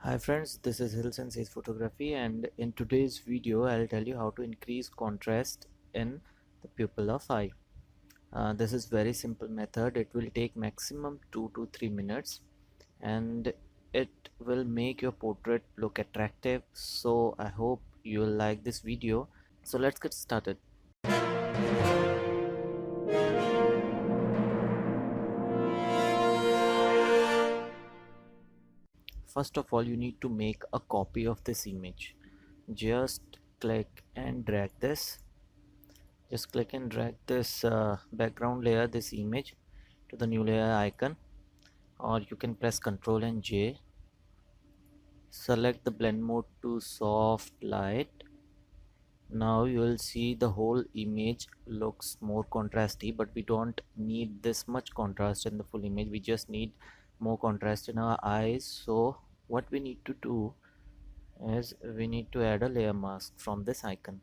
Hi friends, this is Hill Sensei's Photography, and in today's video I'll tell you how to increase contrast in the pupil of eye. This is very simple method. It will take maximum 2 to 3 minutes and it will make your portrait look attractive. So I hope you will like this video. So let's get started. First of all, you need to make a copy of this image. Just click and drag this. Just click and drag this background layer, this image, to the new layer icon, or you can press Ctrl and J. Select the blend mode to soft light. Now you will see the whole image looks more contrasty, but we don't need this much contrast in the full image. We just need more contrast in our eyes. So what we need to do is we need to add a layer mask from this icon.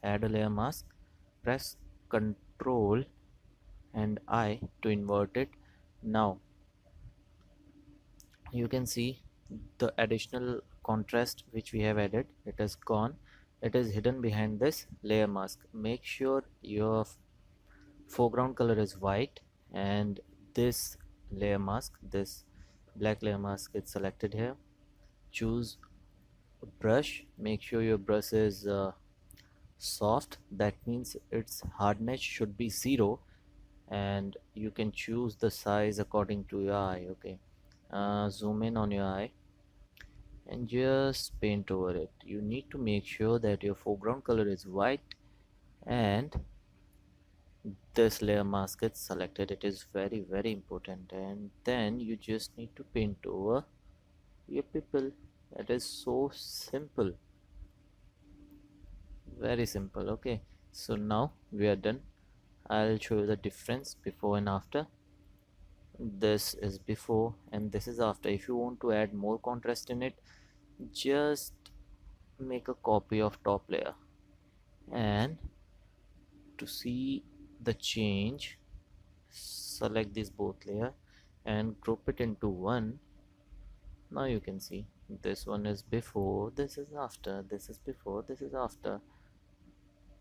Add a layer mask, press Ctrl and I to invert it. Now you can see the additional contrast which we have added. It is gone. It is hidden behind this layer mask. Make sure your foreground color is white and this layer mask, this black layer mask, is selected here. Choose a brush. Make sure your brush is soft. That means its hardness should be 0, and you can choose the size according to your eye. Okay, zoom in on your eye and just paint over it. You need to make sure that your foreground color is white and this layer mask is selected. It is very important, and then you just need to paint over your pupil. That is so simple, very simple. Okay, so now we are done. I'll show you the difference before and after. This is before and this is after. If you want to add more contrast in it, just make a copy of top layer, and to see the change, select these both layer and group it into one. Now you can see this one is before, this is after, this is before, this is after.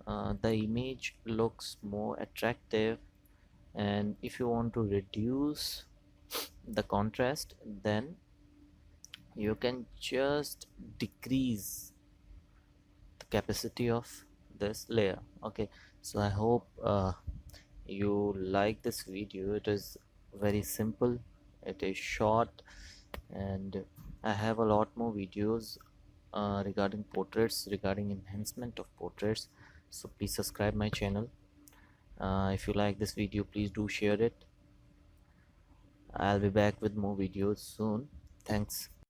The image looks more attractive, and if you want to reduce the contrast, then you can just decrease the capacity of this layer. Okay, so I hope you like this video. It is very simple, it is short, and I have a lot more videos regarding portraits, regarding enhancement of portraits. So please subscribe my channel. If you like this video, please do share it. I'll be back with more videos soon. Thanks.